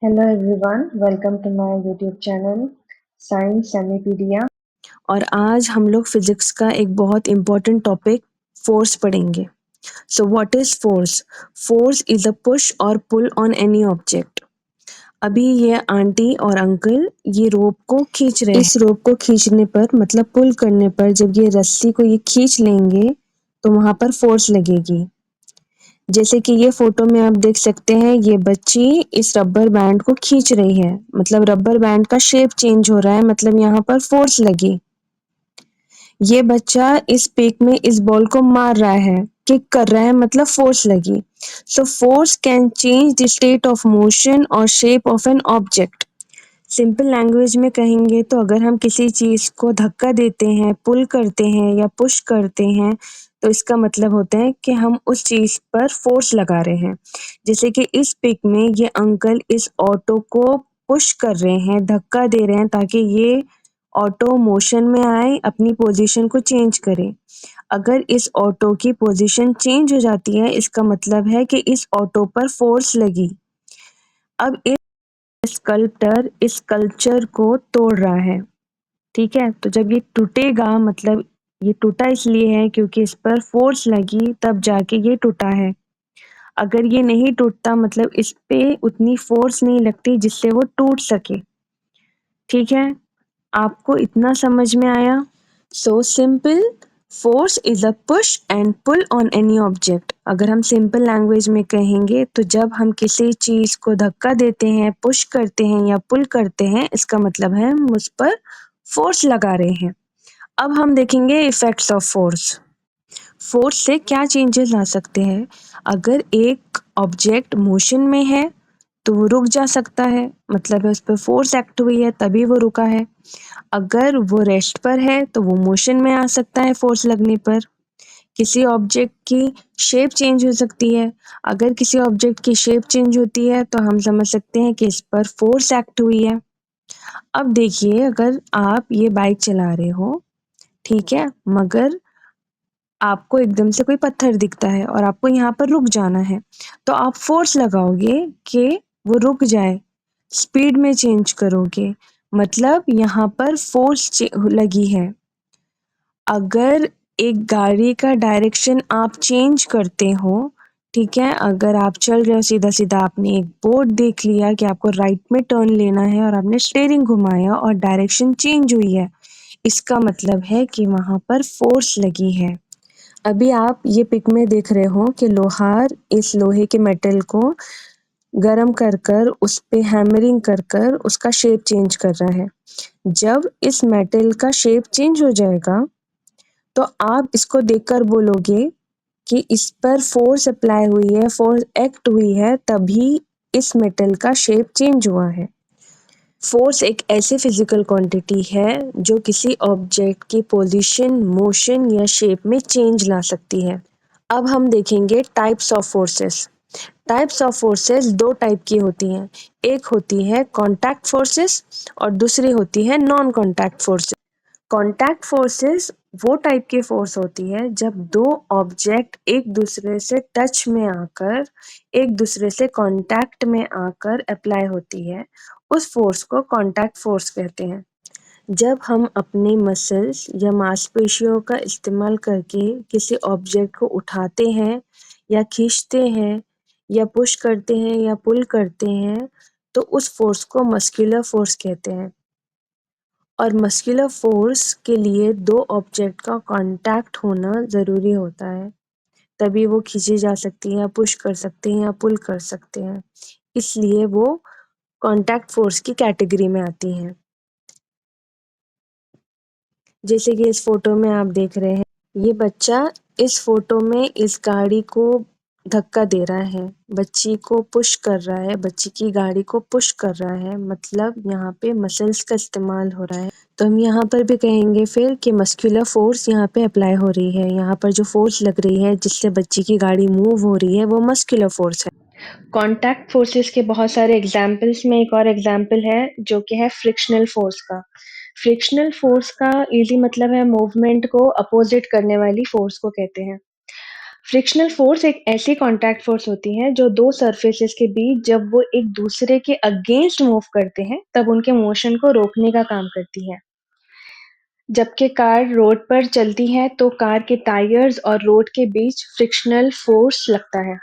Hello everyone, welcome to my YouTube channel Science Semipedia। और आज हम लोग फिजिक्स का एक बहुत इम्पोर्टेंट टॉपिक फोर्स पढ़ेंगे। So what is force? Force is a push और पुल ऑन एनी ऑब्जेक्ट। अभी ये आंटी और अंकल ये रोप को खींच रहे हैं। इस रोप को खींचने पर मतलब पुल करने पर जब ये रस्सी को ये खींच लेंगे तो वहां पर फोर्स लगेगी। जैसे कि ये फोटो में आप देख सकते हैं ये बच्ची इस रबर बैंड को खींच रही है, मतलब रबर बैंड का शेप चेंज हो रहा है, मतलब यहाँ पर फोर्स लगी। ये बच्चा इस पिक में इस बॉल को मार रहा है, किक कर रहा है, मतलब फोर्स लगी। So force can change the state of motion और shape of an object. Simple language में कहेंगे तो अगर हम किसी चीज को धक्का देते हैं, पुल करते हैं या पुश करते हैं तो इसका मतलब होता है कि हम उस चीज पर फोर्स लगा रहे हैं। जैसे कि इस पिक में ये अंकल इस ऑटो को पुश कर रहे हैं, धक्का दे रहे हैं ताकि ये ऑटो मोशन में आए, अपनी पोजीशन को चेंज करे। अगर इस ऑटो की पोजीशन चेंज हो जाती है इसका मतलब है कि इस ऑटो पर फोर्स लगी। अब इस स्कल्पटर इस स्कल्पचर को तोड़ रहा है, ठीक है। तो जब ये टूटेगा, मतलब ये टूटा इसलिए है क्योंकि इस पर फोर्स लगी, तब जाके ये टूटा है। अगर ये नहीं टूटता मतलब इस पे उतनी फोर्स नहीं लगती जिससे वो टूट सके, ठीक है। आपको इतना समझ में आया? So simple, force is a push and pull on any object. अगर हम सिंपल लैंग्वेज में कहेंगे तो जब हम किसी चीज को धक्का देते हैं, पुश करते हैं या पुल करते हैं इसका मतलब है हम उस पर फोर्स लगा रहे हैं। अब हम देखेंगे इफेक्ट्स ऑफ फोर्स। फोर्स से क्या चेंजेस आ सकते हैं? अगर एक ऑब्जेक्ट मोशन में है तो वो रुक जा सकता है, मतलब है उस पर फोर्स एक्ट हुई है तभी वो रुका है। अगर वो रेस्ट पर है तो वो मोशन में आ सकता है फोर्स लगने पर। किसी ऑब्जेक्ट की शेप चेंज हो सकती है। अगर किसी ऑब्जेक्ट की शेप चेंज होती है तो हम समझ सकते हैं कि इस पर फोर्स एक्ट हुई है। अब देखिए, अगर आप ये बाइक चला रहे हो, ठीक है, मगर आपको एकदम से कोई पत्थर दिखता है और आपको यहाँ पर रुक जाना है, तो आप फोर्स लगाओगे कि वो रुक जाए, स्पीड में चेंज करोगे, मतलब यहाँ पर फोर्स लगी है। अगर एक गाड़ी का डायरेक्शन आप चेंज करते हो, ठीक है, अगर आप चल रहे हो सीधा सीधा, आपने एक बोर्ड देख लिया कि आपको राइट में टर्न लेना है और आपने स्टीयरिंग घुमाया और डायरेक्शन चेंज हुई है, इसका मतलब है कि वहां पर फोर्स लगी है। अभी आप ये पिक में देख रहे हो कि लोहार इस लोहे के मेटल को गरम कर कर उस पे हैमरिंग कर कर उसका शेप चेंज कर रहा है। जब इस मेटल का शेप चेंज हो जाएगा तो आप इसको देखकर बोलोगे कि इस पर फोर्स अप्लाई हुई है, फोर्स एक्ट हुई है, तभी इस मेटल का शेप चेंज हुआ है। फोर्स एक ऐसी फिजिकल क्वांटिटी है जो किसी ऑब्जेक्ट की पोजीशन, मोशन या शेप में चेंज ला सकती है। अब हम देखेंगे types of forces. Types of forces दो टाइप की होती हैं। एक होती है कॉन्टैक्ट फोर्सेस और दूसरी होती है non contact forces. Contact forces वो टाइप की फोर्स होती है जब दो ऑब्जेक्ट एक दूसरे से टच में आकर, एक दूसरे से कांटेक्ट में आकर अप्लाई होती है। उस फोर्स को कॉन्टैक्ट फोर्स कहते हैं। जब हम अपने मसल्स या मांसपेशियों का इस्तेमाल करके किसी ऑब्जेक्ट को उठाते हैं या खींचते हैं या पुश करते हैं या पुल करते हैं तो उस फोर्स को मस्कुलर फोर्स कहते हैं। और मस्कुलर फोर्स के लिए दो ऑब्जेक्ट का कांटेक्ट होना ज़रूरी होता है, तभी वो खींची जा सकती है या पुश कर सकते हैं या पुल कर सकते हैं, इसलिए वो कांटेक्ट फोर्स की कैटेगरी में आती हैं। जैसे कि इस फोटो में आप देख रहे हैं, ये बच्चा इस फोटो में इस गाड़ी को धक्का दे रहा है, बच्ची को पुश कर रहा है, बच्ची की गाड़ी को पुश कर रहा है, मतलब यहाँ पे मसल्स का इस्तेमाल हो रहा है। तो हम यहाँ पर भी कहेंगे फिर कि मस्कुलर फोर्स यहाँ पे अप्लाई हो रही है। यहाँ पर जो फोर्स लग रही है जिससे बच्ची की गाड़ी मूव हो रही है वो मस्कुलर फोर्स है। कॉन्टैक्ट फोर्सेस के बहुत सारे एग्जाम्पल्स में एक और एग्जाम्पल है जो कि है फ्रिक्शनल फोर्स का। फ्रिक्शनल फोर्स का इजी मतलब है मूवमेंट को अपोजिट करने वाली फोर्स को कहते हैं। फ्रिक्शनल फोर्स एक ऐसी कॉन्टैक्ट फोर्स होती है जो दो सरफेसेस के बीच जब वो एक दूसरे के अगेंस्ट मूव करते हैं तब उनके मोशन को रोकने का काम करती है। जबकि कार रोड पर चलती है तो कार के टायर्स और रोड के बीच फ्रिक्शनल फोर्स लगता है।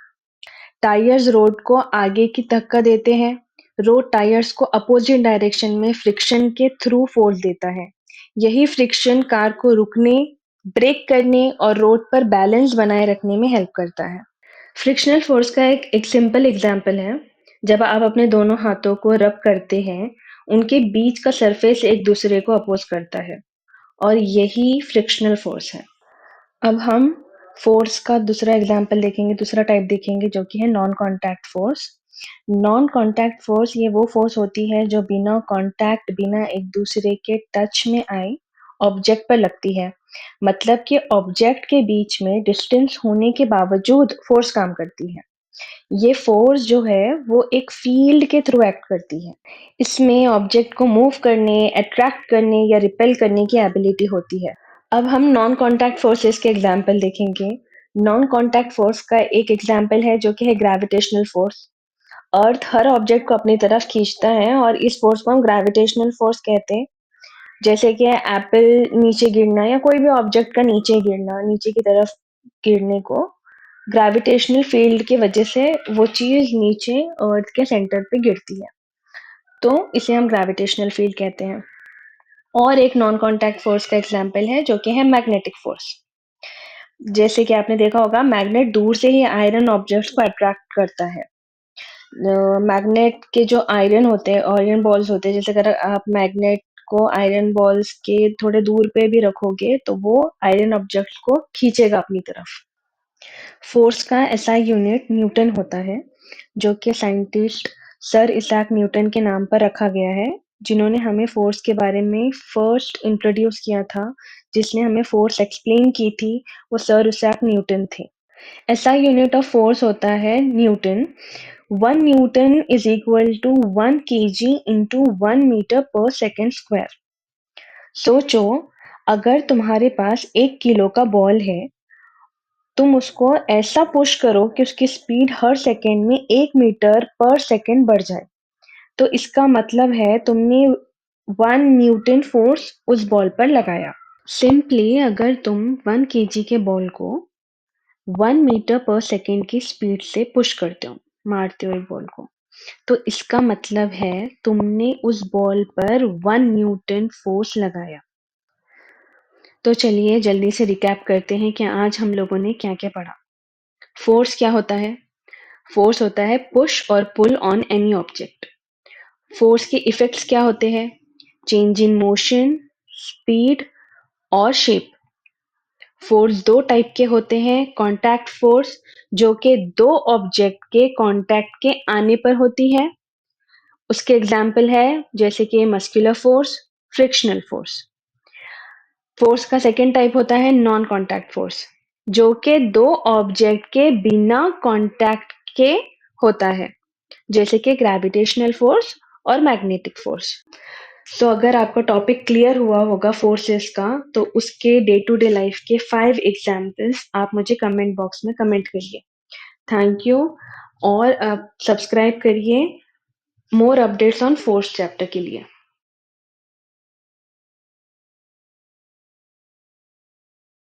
टायर्स रोड को आगे की धक्का देते हैं। रोड टायर्स को अपोजिट डायरेक्शन में फ्रिक्शन के थ्रू फोर्स देता है। यही फ्रिक्शन कार को रुकने, ब्रेक करने और रोड पर बैलेंस बनाए रखने में हेल्प करता है। फ्रिक्शनल फोर्स का एक सिंपल एग्जांपल है, जब आप अपने दोनों हाथों को रब करते हैं, उनके बीच का सरफेस एक दूसरे को अपोज करता है और यही फ्रिक्शनल फोर्स है। अब हम फोर्स का दूसरा एग्जांपल देखेंगे, दूसरा टाइप देखेंगे जो कि है non contact force. Non contact force ये वो फोर्स होती है जो बिना कॉन्टैक्ट, बिना एक दूसरे के टच में आए ऑब्जेक्ट पर लगती है। मतलब कि ऑब्जेक्ट के बीच में डिस्टेंस होने के बावजूद फोर्स काम करती है। ये फोर्स जो है वो एक फील्ड के थ्रू एक्ट करती है। इसमें ऑब्जेक्ट को मूव करने, अट्रैक्ट करने या रिपेल करने की एबिलिटी होती है। अब हम नॉन कॉन्टैक्ट फोर्सेस के एग्जाम्पल देखेंगे। नॉन कॉन्टैक्ट फोर्स का एक एग्जाम्पल है जो कि है ग्रेविटेशनल फोर्स। अर्थ हर ऑब्जेक्ट को अपनी तरफ खींचता है और इस फोर्स को हम ग्रेविटेशनल फोर्स कहते हैं। जैसे कि एप्पल नीचे गिरना या कोई भी ऑब्जेक्ट का नीचे गिरना, नीचे की तरफ गिरने को ग्रेविटेशनल फील्ड की वजह से वो चीज नीचे अर्थ के सेंटर पे गिरती है, तो इसे हम ग्रेविटेशनल फील्ड कहते हैं। और एक नॉन कॉन्टैक्ट फोर्स का एग्जाम्पल है जो कि है मैग्नेटिक फोर्स। जैसे कि आपने देखा होगा, मैग्नेट दूर से ही आयरन ऑब्जेक्ट्स को अट्रैक्ट करता है। मैग्नेट के जो आयरन होते हैं, आयरन बॉल्स होते हैं, जैसे अगर आप मैग्नेट को आयरन बॉल्स के थोड़े दूर पे भी रखोगे तो वो आयरन ऑब्जेक्ट्स को खींचेगा अपनी तरफ। फोर्स का एसआई यूनिट न्यूटन होता है, जो कि साइंटिस्ट सर इसैक न्यूटन के नाम पर रखा गया है, जिन्होंने हमें फोर्स के बारे में फर्स्ट इंट्रोड्यूस किया था। जिसने हमें फोर्स एक्सप्लेन की थी वो सर इसैक न्यूटन थे। एसआई यूनिट ऑफ फोर्स होता है newton. 1 newton is equal to 1 kg into 1 metre per second square. सोचो, अगर तुम्हारे पास 1 किलो का बॉल है, तुम उसको ऐसा पुश करो कि उसकी स्पीड हर सेकेंड में 1 मीटर पर सेकेंड बढ़ जाए, तो इसका मतलब है तुमने 1 न्यूटन फोर्स उस बॉल पर लगाया। सिंपली अगर तुम 1 kg के बॉल को 1 मीटर पर सेकेंड की स्पीड से पुश करते हो, मारते हो एक बॉल को, तो इसका मतलब है तुमने उस बॉल पर 1 न्यूटन फोर्स लगाया। तो चलिए जल्दी से रिकैप करते हैं कि आज हम लोगों ने क्या क्या पढ़ा। फोर्स क्या होता है? फोर्स होता है पुश और pull on any object. Force के इफेक्ट्स क्या होते हैं? चेंज इन मोशन, स्पीड और शेप। फोर्स दो टाइप के होते हैं। कॉन्टैक्ट फोर्स, जो कि दो ऑब्जेक्ट के कॉन्टैक्ट के आने पर होती है। उसके एग्जाम्पल है जैसे कि muscular force, frictional force. Force का सेकेंड टाइप होता है नॉन कॉन्टैक्ट फोर्स, जो कि दो ऑब्जेक्ट के बिना कॉन्टैक्ट के होता है, जैसे कि ग्रेविटेशनल फोर्स और मैग्नेटिक फोर्स। तो अगर आपका टॉपिक क्लियर हुआ होगा फोर्सेस का, तो उसके डे टू डे लाइफ के 5 एग्जाम्पल्स आप मुझे कमेंट बॉक्स में कमेंट करिए। Thank you. और आप सब्सक्राइब करिए more updates on force chapter के लिए।